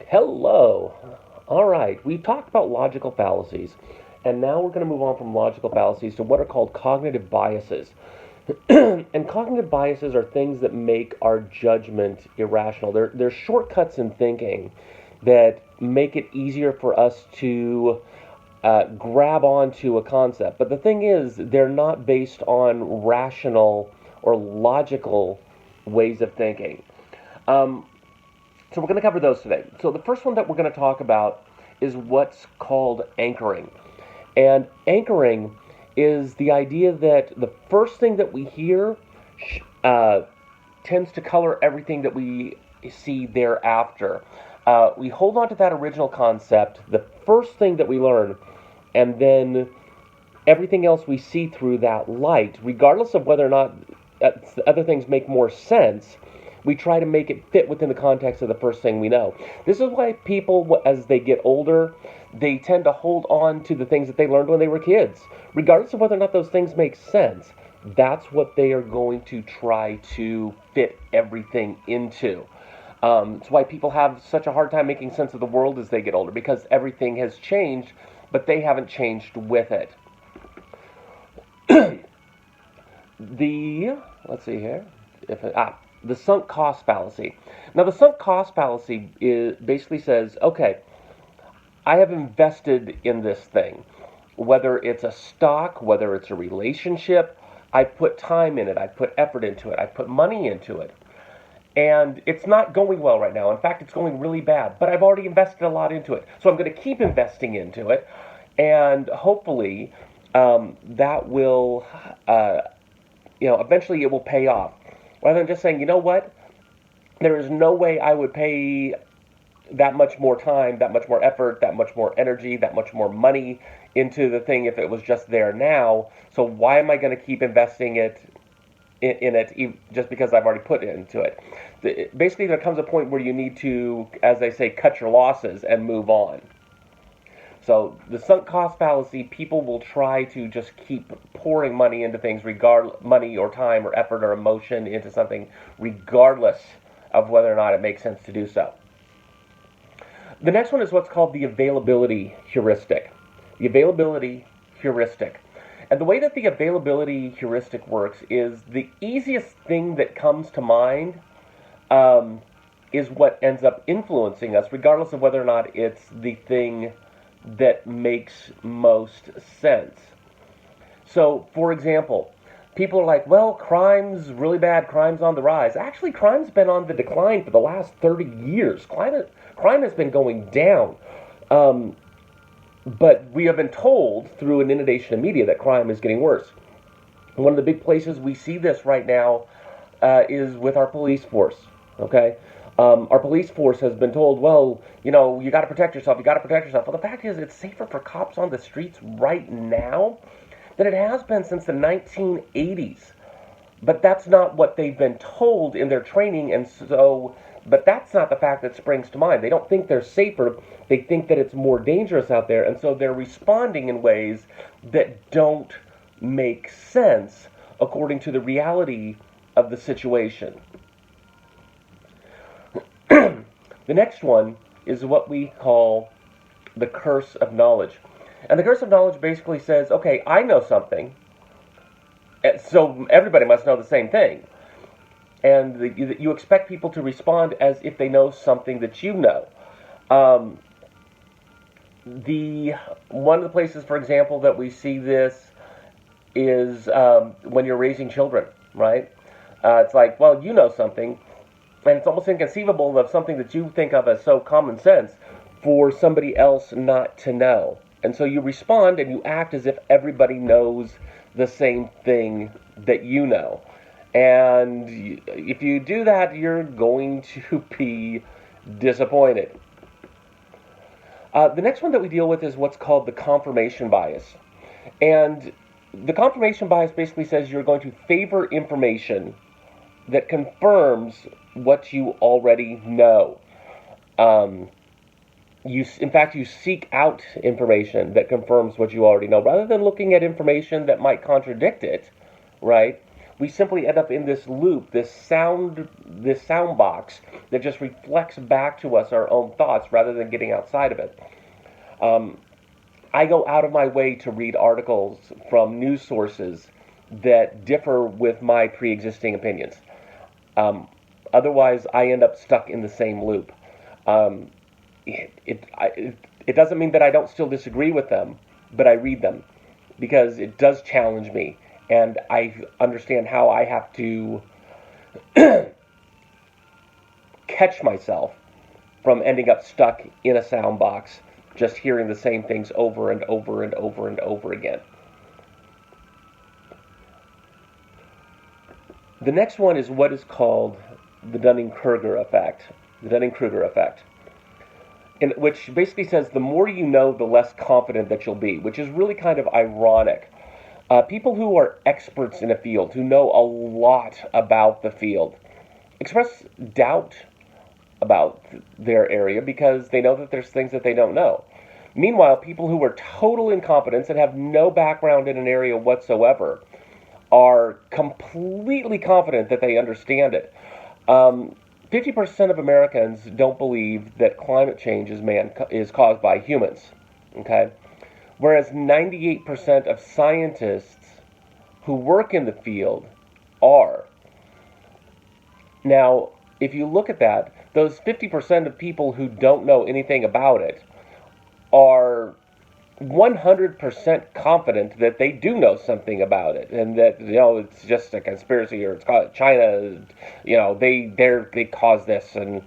Hello. All right, we've talked about logical fallacies, and now we're going to move on from logical fallacies to what are called cognitive biases. And cognitive biases are things that make our judgment irrational. They're shortcuts in thinking that make it easier for us to grab onto a concept. But the thing is, they're not based on rational or logical ways of thinking. Um, so we're going to cover those today. So the first one that we're going to talk about is what's called anchoring. And anchoring is the idea that the first thing that we hear uh, tends to color everything that we see thereafter. We hold on to that original concept, the first thing that we learn, and then everything else we see through that light, regardless of whether or not other things make more sense, we try to make it fit within the context of the first thing we know. This is why people, as they get older, they tend to hold on to the things that they learned when they were kids, regardless of whether or not those things make sense. That's what they are going to try to fit everything into. It's why people have such a hard time making sense of the world as they get older, because everything has changed, but they haven't changed with it. the let's see here, if it, the sunk cost fallacy. Now, the sunk cost fallacy basically says, okay, I have invested in this thing, whether it's a stock, whether it's a relationship. I put time in it, I put effort into it, I put money into it, and it's not going well right now. In fact, it's going really bad, but I've already invested a lot into it, so I'm going to keep investing into it, and hopefully that will eventually it will pay off. Rather than just saying, you know what, there is no way I would pay that much more time, that much more effort, that much more energy, that much more money into the thing if it was just there now. So why am I going to keep investing in it just because I've already put into it? Basically, there comes a point where you need to, as they say, cut your losses and move on. So the sunk cost fallacy, people will try to just keep pouring money into things, money or time or effort or emotion into something, regardless of whether or not it makes sense to do so. The next one is what's called the availability heuristic. The availability heuristic. And the way that the availability heuristic works is the easiest thing that comes to mind is what ends up influencing us, regardless of whether or not it's the thing that makes most sense. So, for example, people are like, well, crime's really bad, crime's on the rise. Actually, crime's been on the decline for the last 30 years. Crime has been going down. But we have been told through an inundation of media that crime is getting worse. One of the big places we see this right now is with our police force. Okay? Our police force has been told, well, you got to protect yourself, you got to protect yourself. Well, the fact is, it's safer for cops on the streets right now than it has been since the 1980s. But that's not what they've been told in their training, but that's not the fact that springs to mind. They don't think they're safer, they think that it's more dangerous out there, and so they're responding in ways that don't make sense according to the reality of the situation. The next one is what we call the curse of knowledge. And the curse of knowledge basically says, okay, I know something, so everybody must know the same thing. And you expect people to respond as if they know something that you know. One of the places, for example, that we see this is when you're raising children, right? It's like, well, you know something, and it's almost inconceivable of something that you think of as so common sense for somebody else not to know. And so you respond and you act as if everybody knows the same thing that you know. And if you do that, you're going to be disappointed. The next one that we deal with is what's called the confirmation bias. And the confirmation bias basically says you're going to favor information that confirms what you already know. In fact, you seek out information that confirms what you already know, rather than looking at information that might contradict it, right? We simply end up in this loop, this sound box that just reflects back to us our own thoughts rather than getting outside of it. Um, I go out of my way to read articles from news sources that differ with my pre-existing opinions. Um, Otherwise, I end up stuck in the same loop. Um, it doesn't mean that I don't still disagree with them, but I read them because it does challenge me, and I understand how I have to catch myself from ending up stuck in a sound box, just hearing the same things over and over and over and over again. The next one is what is called the Dunning-Kruger effect. The Dunning-Kruger effect, which basically says the more you know, the less confident that you'll be, which is really kind of ironic. People who are experts in a field, who know a lot about the field, express doubt about their area because they know that there's things that they don't know. Meanwhile, people who are total incompetents and have no background in an area whatsoever are completely confident that they understand it. 50% of Americans don't believe that climate change is caused by humans. Okay, whereas 98% of scientists who work in the field are. Now, if you look at that, those 50% of people who don't know anything about it are 100% confident that they do know something about it, and that it's just a conspiracy, or it's called China. They caused this, and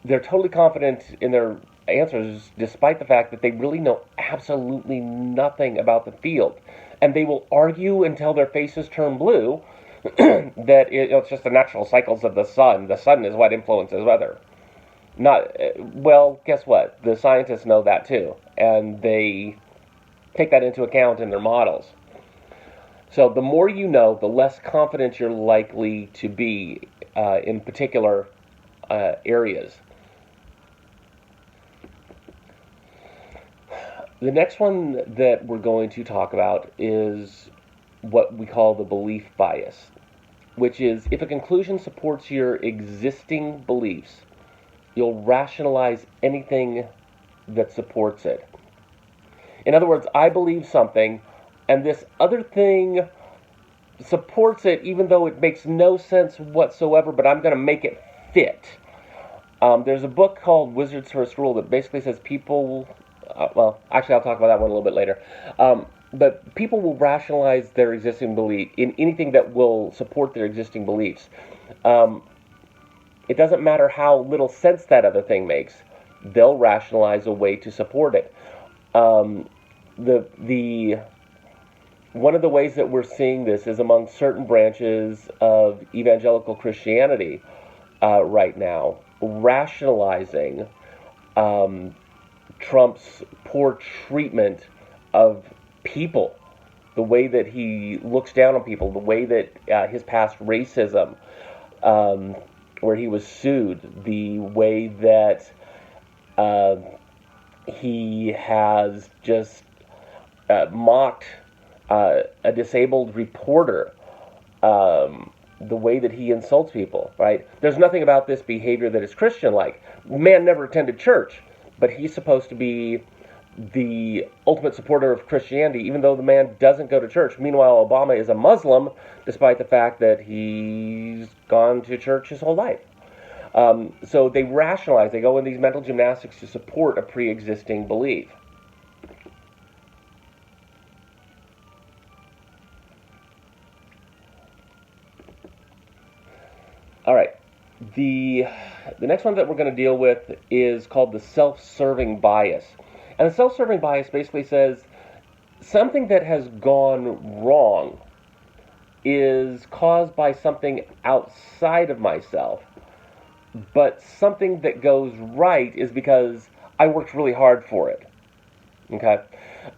they're totally confident in their answers, despite the fact that they really know absolutely nothing about the field, and they will argue until their faces turn blue that it's just the natural cycles of the sun. The sun is what influences weather. Not well. Guess what? The scientists know that too, and they take that into account in their models. So the more you know, the less confident you're likely to be in particular areas. The next one that we're going to talk about is what we call the belief bias, which is if a conclusion supports your existing beliefs, you'll rationalize anything that supports it. In other words, I believe something, and this other thing supports it, even though it makes no sense whatsoever, but I'm going to make it fit. There's a book called Wizard's First Rule that basically says people, well, actually I'll talk about that one a little bit later, but people will rationalize their existing belief in anything that will support their existing beliefs. It doesn't matter how little sense that other thing makes. They'll rationalize a way to support it. The one of the ways that we're seeing this is among certain branches of evangelical Christianity right now, rationalizing Trump's poor treatment of people, the way that he looks down on people, the way that his past racism, where he was sued, the way that he has just mocked a disabled reporter, the way that he insults people, right? There's nothing about this behavior that is Christian-like. The man never attended church, but he's supposed to be the ultimate supporter of Christianity, even though the man doesn't go to church. Meanwhile, Obama is a Muslim, despite the fact that he's gone to church his whole life. So they rationalize, they go in these mental gymnastics to support a pre-existing belief. All right, the next one that we're going to deal with is called the self-serving bias. And the self-serving bias basically says something that has gone wrong is caused by something outside of myself, but something that goes right is because I worked really hard for it. Okay?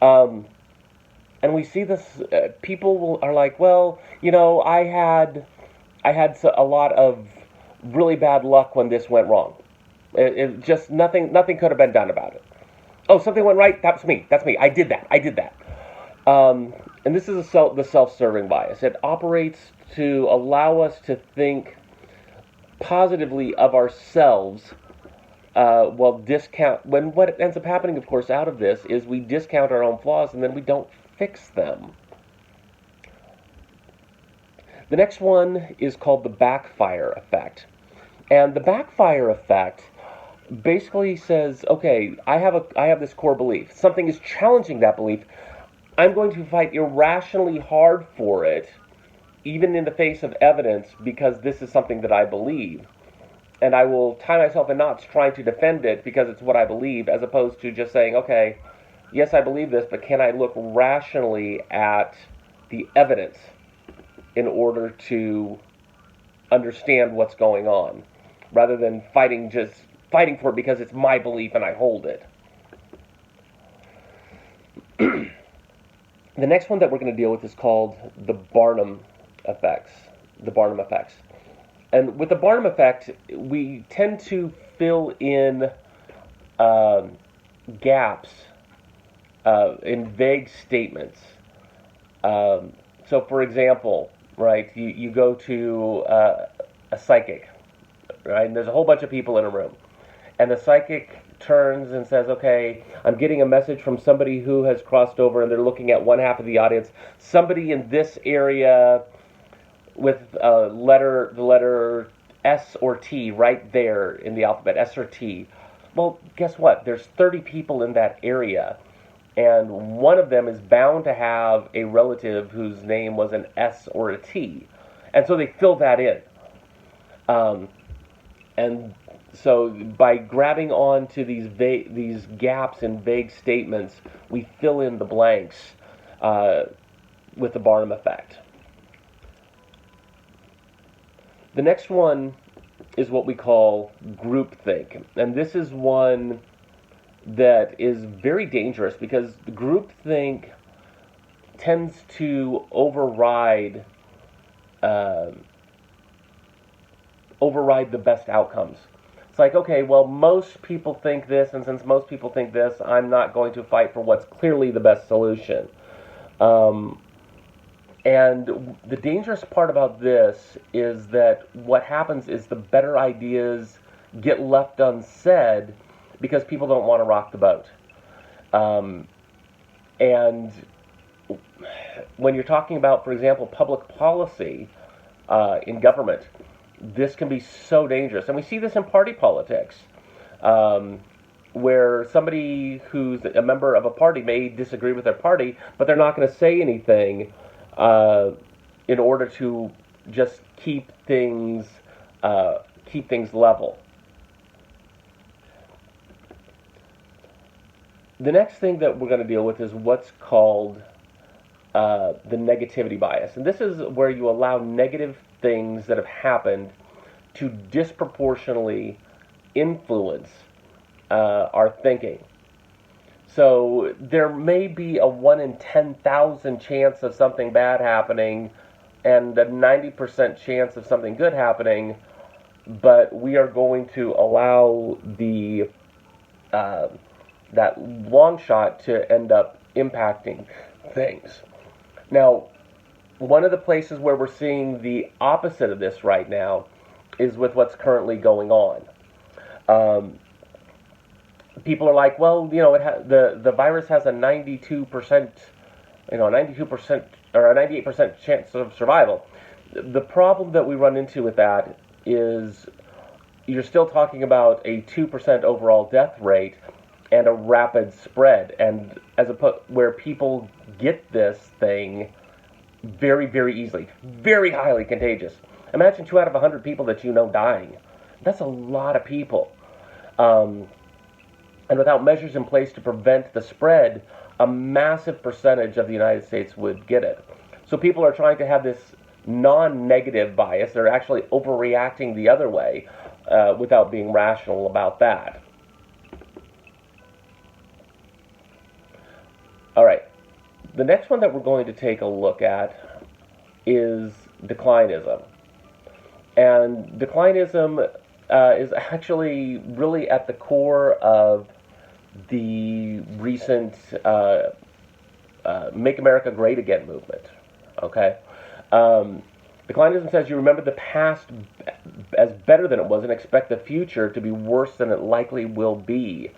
And we see this, people are like, well, I had a lot of really bad luck when this went wrong. It just nothing could have been done about it. Oh, something went right. That's me. I did that. and this is the self-serving bias. It operates to allow us to think positively of ourselves, discount when what ends up happening, of course, out of this is we discount our own flaws and then we don't fix them. The next one is called the backfire effect. And the backfire effect basically says, okay, I have this core belief. Something is challenging that belief. I'm going to fight irrationally hard for it, even in the face of evidence, because this is something that I believe. And I will tie myself in knots trying to defend it because it's what I believe, as opposed to just saying, okay, yes, I believe this, but can I look rationally at the evidence in order to understand what's going on, rather than fighting for it because it's my belief and I hold it. The next one that we're going to deal with is called the Barnum effects. The Barnum effects. And with the Barnum effect, we tend to fill in gaps in vague statements. So, for example, right, you go to a psychic, right, and there's a whole bunch of people in a room, and the psychic turns and says, okay, I'm getting a message from somebody who has crossed over, and they're looking at one half of the audience, somebody in this area with the letter S or T right there in the alphabet, S or T. Well, guess what? There's 30 people in that area, and one of them is bound to have a relative whose name was an S or a T. And so they fill that in. And so by grabbing onto these gaps in vague statements, we fill in the blanks with the Barnum effect. The next one is what we call groupthink. And this is one that is very dangerous because groupthink tends to override the best outcomes. It's like, okay, well, most people think this, and since most people think this, I'm not going to fight for what's clearly the best solution. And the dangerous part about this is that what happens is the better ideas get left unsaid because people don't want to rock the boat. And when you're talking about, for example, public policy in government, this can be so dangerous. And we see this in party politics, where somebody who's a member of a party may disagree with their party, but they're not going to say anything in order to just keep things level. The next thing that we're going to deal with is what's called the negativity bias. And this is where you allow negative things that have happened to disproportionately influence our thinking. So there may be a 1 in 10,000 chance of something bad happening and a 90% chance of something good happening, but we are going to allow that long shot to end up impacting things. Now, one of the places where we're seeing the opposite of this right now is with what's currently going on. People are like, well, the virus has a 92%, 92% or a 98% chance of survival. The problem that we run into with that is you're still talking about a 2% overall death rate and a rapid spread, and where people get this thing very, very easily, very highly contagious. Imagine 2 out of 100 people that you know dying. That's a lot of people. And without measures in place to prevent the spread, a massive percentage of the United States would get it. So people are trying to have this non-negative bias. They're actually overreacting the other way without being rational about that. All right. The next one that we're going to take a look at is declinism. And declinism is actually really at the core of the recent Make America Great Again movement. Okay? Um, Declinism says you remember the past as better than it was and expect the future to be worse than it likely will be.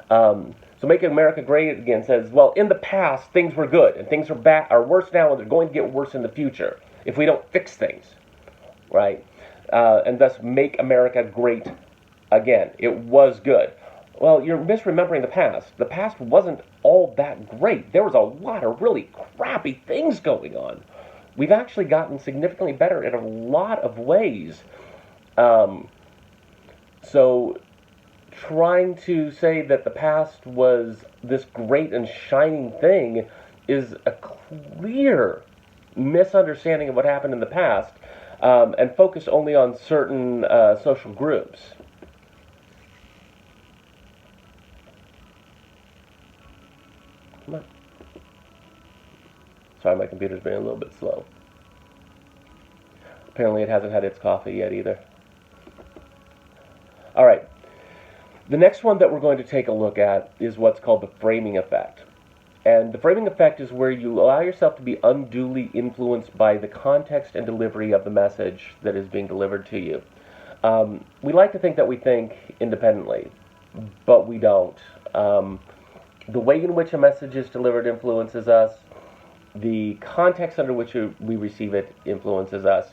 So Making America Great Again says, well, in the past things were good and things are worse now and they're going to get worse in the future if we don't fix things, right? And thus make America great again. It was good. Well, you're misremembering the past. The past wasn't all that great. There was a lot of really crappy things going on. We've actually gotten significantly better in a lot of ways. Um, so trying to say that the past was this great and shining thing is a clear misunderstanding of what happened in the past, and focus only on certain social groups. Come on. Sorry, my computer's being a little bit slow. Apparently it hasn't had its coffee yet either. All right. The next one that we're going to take a look at is what's called the framing effect. And the framing effect is where you allow yourself to be unduly influenced by the context and delivery of the message that is being delivered to you. We like to think that we think independently, but we don't. The way in which a message is delivered influences us. The context under which we receive it influences us.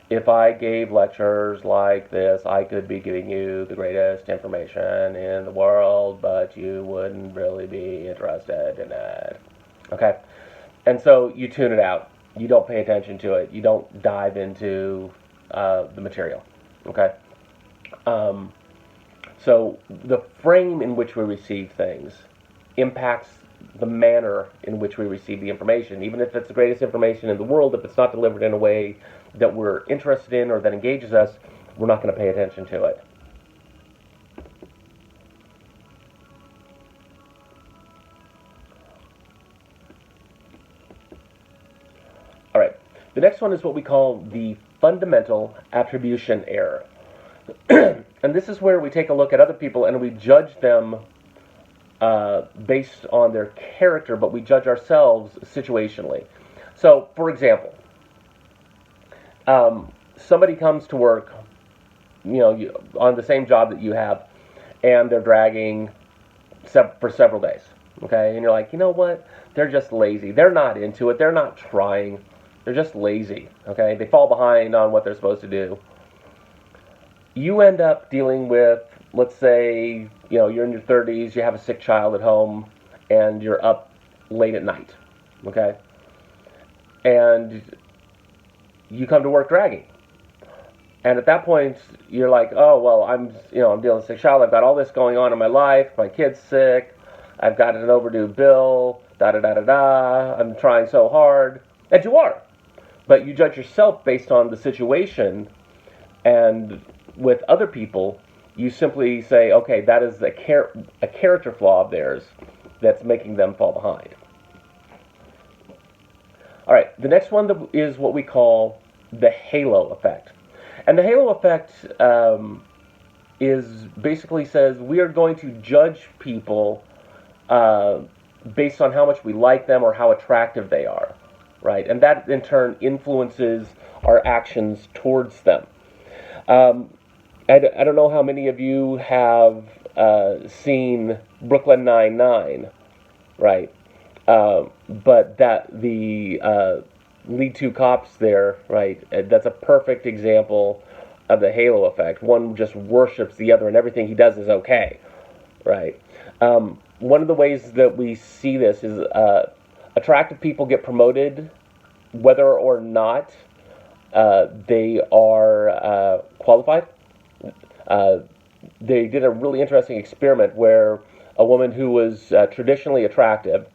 If I gave lectures like this, I could be giving you the greatest information in the world, but you wouldn't really be interested in it. Okay? And so you tune it out. You don't pay attention to it. You don't dive into the material. Okay? So the frame in which we receive things impacts the manner in which we receive the information. Even if it's the greatest information in the world, if it's not delivered in a way that we're interested in or that engages us, we're not going to pay attention to it. All right. The next one is what we call the fundamental attribution error. And this is where we take a look at other people and we judge them based on their character, but we judge ourselves situationally. So, for example, somebody comes to work, on the same job that you have, and they're dragging for several days, okay? And you're like, you know what? They're just lazy. They're not into it. They're not trying. They're just lazy, okay? They fall behind on what they're supposed to do. You end up dealing with, let's say, you're in your 30s, you have a sick child at home, and you're up late at night, okay? And you come to work dragging. And at that point, you're like, oh, well, I'm dealing with a sick child. I've got all this going on in my life. My kid's sick. I've got an overdue bill. Da-da-da-da-da. I'm trying so hard. And you are. But you judge yourself based on the situation. And with other people, you simply say, okay, that is a character flaw of theirs that's making them fall behind. All right, the next one is what we call the halo effect. And the halo effect is basically says we are going to judge people based on how much we like them or how attractive they are, right? And that in turn influences our actions towards them. I don't know how many of you have seen Brooklyn Nine-Nine, right? But that the lead two cops there, right? That's a perfect example of the halo effect. One just worships the other, and everything he does is okay, right? One of the ways that we see this is attractive people get promoted, whether or not they are qualified. They did a really interesting experiment where a woman who was traditionally attractive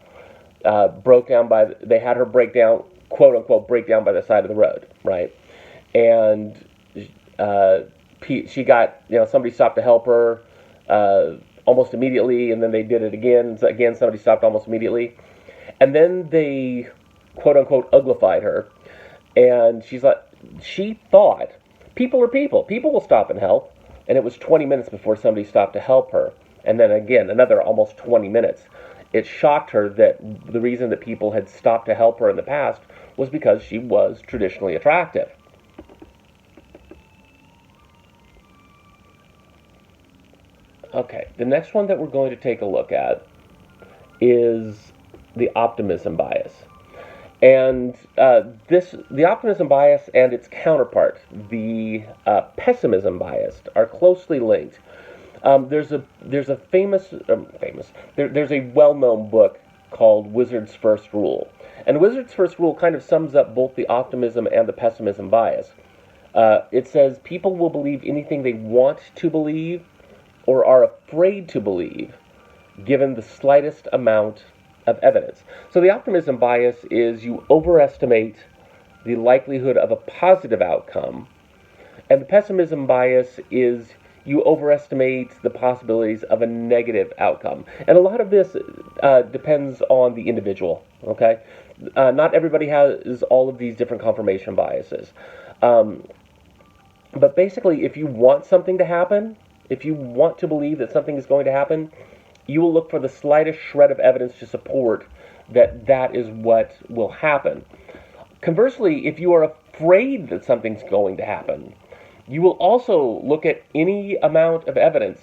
they had her break down, quote unquote, break down by the side of the road, right? And she got, somebody stopped to help her almost immediately, and then they did it again. Again, somebody stopped almost immediately. And then they, quote unquote, uglified her. And she thought, people are people. People will stop and help. And it was 20 minutes before somebody stopped to help her. And then again, another almost 20 minutes. it shocked her that the reason that people had stopped to help her in the past was because she was traditionally attractive. Okay, the next one that we're going to take a look at is the optimism bias. And the optimism bias and its counterpart, the pessimism bias, are closely linked. There's a there's a well-known book called Wizard's First Rule, and Wizard's First Rule kind of sums up both the optimism and the pessimism bias. It says people will believe anything they want to believe or are afraid to believe, given the slightest amount of evidence. So the optimism bias is you overestimate the likelihood of a positive outcome, and the pessimism bias is you overestimate the possibilities of a negative outcome. And a lot of this depends on the individual, okay? Not everybody has all of these different confirmation biases. But basically, if you want something to happen, if you want to believe that something is going to happen, you will look for the slightest shred of evidence to support that that is what will happen. Conversely, if you are afraid that something's going to happen, you will also look at any amount of evidence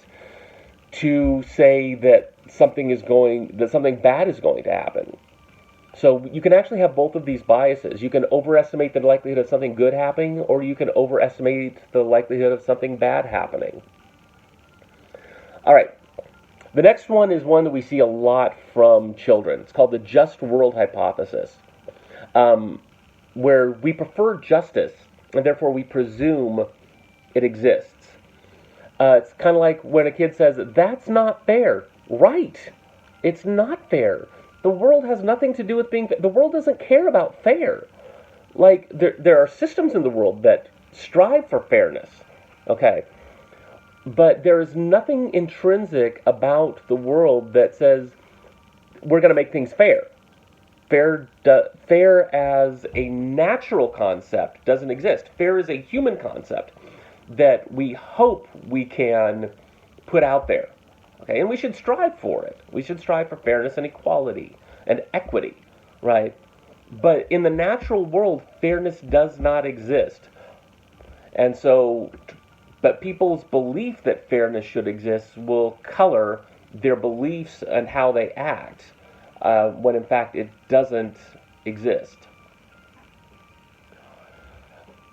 to say that something bad is going to happen. So you can actually have both of these biases. You can overestimate the likelihood of something good happening, or you can overestimate the likelihood of something bad happening. All right. The next one is one that we see a lot from children. It's called the just world hypothesis, where we prefer justice, and therefore we presume it exists. It's kind of like when a kid says, "That's not fair." Right. It's not fair. The world has nothing to do with being fair. The world doesn't care about fair. Like, there are systems in the world that strive for fairness, okay? But there is nothing intrinsic about the world that says we're going to make things fair. Fair as a natural concept doesn't exist. Fair is a human concept that we hope we can put out there. Okay, and we should strive for it. We should strive for fairness and equality and equity, right? But in the natural world, fairness does not exist. And so, but people's belief that fairness should exist will color their beliefs and how they act, when in fact it doesn't exist.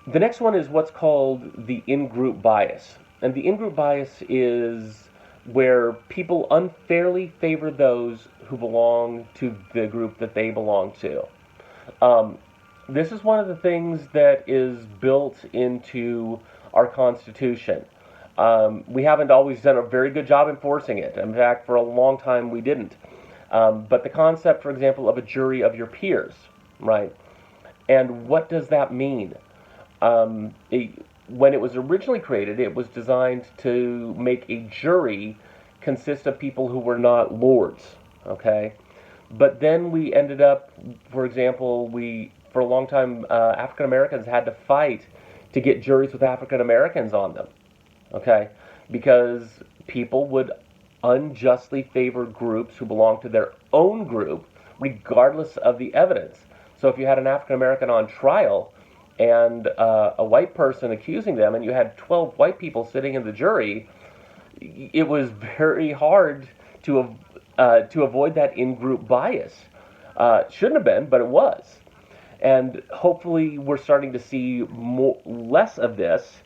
The next one is what's called the in-group bias. And the in-group bias is where people unfairly favor those who belong to the group that they belong to. This is one of the things that is built into our Constitution. We haven't always done a very good job enforcing it. In fact, for a long time we didn't. But the concept, for example, of a jury of your peers, right? And what does that mean? When it was originally created, it was designed to make a jury consist of people who were not lords, okay? But then we ended up, for example, for a long time, African Americans had to fight to get juries with African Americans on them, okay? Because people would unjustly favor groups who belonged to their own group, regardless of the evidence. So if you had an African American on trial, and a white person accusing them, and you had 12 white people sitting in the jury, it was very hard to avoid that in-group bias. Shouldn't have been, but it was. And hopefully we're starting to see less of this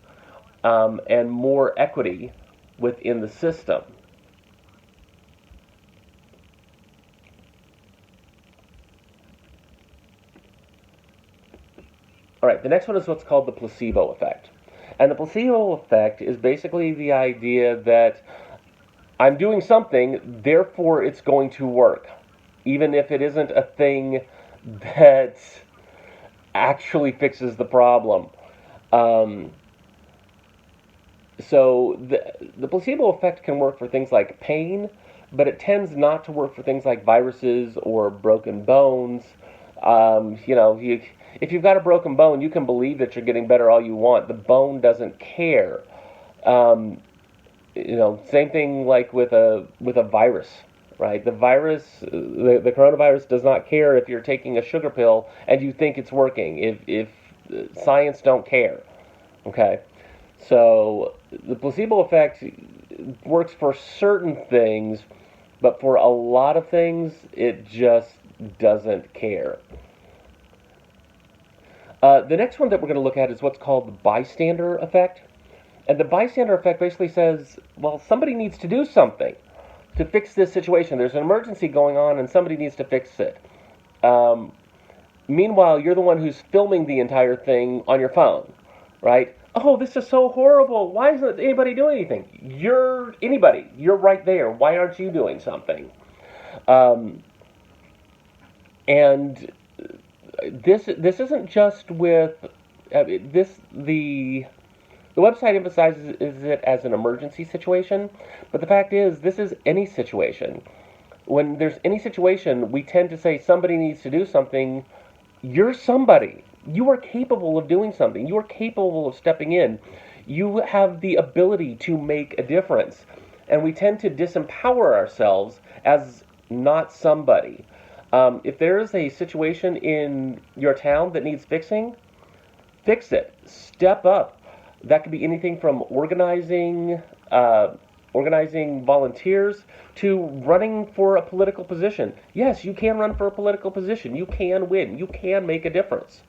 and more equity within the system. All right, the next one is what's called the placebo effect. And the placebo effect is basically the idea that I'm doing something, therefore it's going to work, even if it isn't a thing that actually fixes the problem. So the placebo effect can work for things like pain, but it tends not to work for things like viruses or broken bones. If you've got a broken bone, you can believe that you're getting better all you want. The bone doesn't care. Same thing like with a virus. right? The coronavirus does not care if you're taking a sugar pill and you think it's working. If science don't care, okay? So the placebo effect works for certain things, but for a lot of things, it just doesn't care. The next one that we're going to look at is what's called the bystander effect. And the bystander effect basically says, well, somebody needs to do something to fix this situation. There's an emergency going on and somebody needs to fix it. Meanwhile, you're the one who's filming the entire thing on your phone, right? Oh, this is so horrible. Why isn't anybody doing anything? You're anybody. You're right there. Why aren't you doing something? And this isn't just with the website emphasizes it as an emergency situation, but the fact is this is any situation. When there's any situation, we tend to say somebody needs to do something. You're somebody. You are capable of doing something. You are capable of stepping in. You have the ability to make a difference. And we tend to disempower ourselves as not somebody. If there is a situation in your town that needs fixing, fix it. Step up. That could be anything from organizing volunteers to running for a political position. Yes, you can run for a political position. You can win. You can make a difference.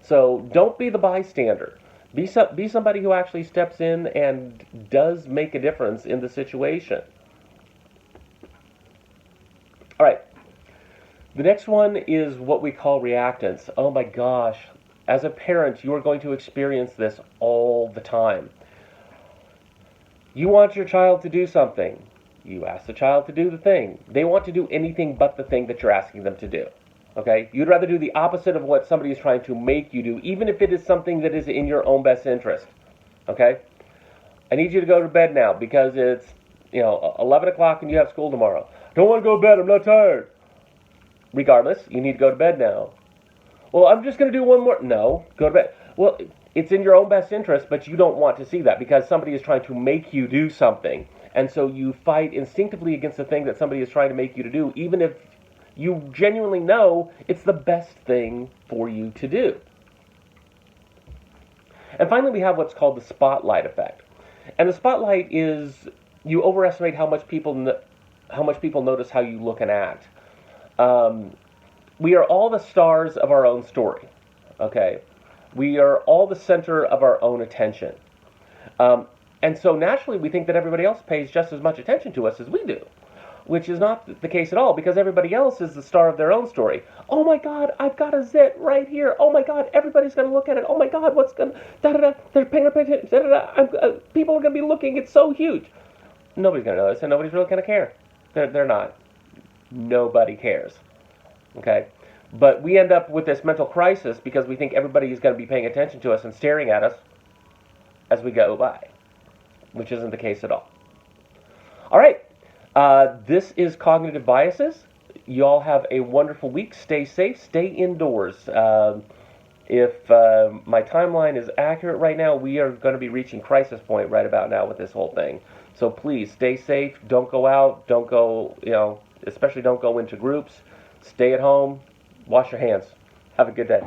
So don't be the bystander. Be somebody who actually steps in and does make a difference in the situation. All right. The next one is what we call reactance. Oh my gosh. As a parent, you are going to experience this all the time. You want your child to do something. You ask the child to do the thing. They want to do anything but the thing that you're asking them to do. Okay? You'd rather do the opposite of what somebody is trying to make you do, even if it is something that is in your own best interest. Okay? I need you to go to bed now because it's, 11 o'clock and you have school tomorrow. Don't want to go to bed. I'm not tired. Regardless, you need to go to bed now. Well, I'm just going to do one more. No, go to bed. Well, it's in your own best interest, but you don't want to see that because somebody is trying to make you do something. And so you fight instinctively against the thing that somebody is trying to make you to do, even if you genuinely know it's the best thing for you to do. And finally, we have what's called the spotlight effect. And the spotlight is you overestimate how much people notice how you look and act. We are all the stars of our own story, okay? We are all the center of our own attention. And so naturally we think that everybody else pays just as much attention to us as we do, which is not the case at all because everybody else is the star of their own story. Oh my God, I've got a zit right here. Oh my God, everybody's going to look at it. Oh my God, what's going to, da-da-da, they're paying attention, da-da-da, people are going to be looking, it's so huge. Nobody's going to notice and nobody's really going to care. They're not. Nobody cares. Okay? But we end up with this mental crisis because we think everybody is going to be paying attention to us and staring at us as we go by, which isn't the case at all. All right. This is Cognitive Biases. You all have a wonderful week. Stay safe. Stay indoors. If my timeline is accurate right now, we are going to be reaching crisis point right about now with this whole thing. So please stay safe. Don't go out. Don't go, especially don't go into groups. Stay at home. Wash your hands. Have a good day.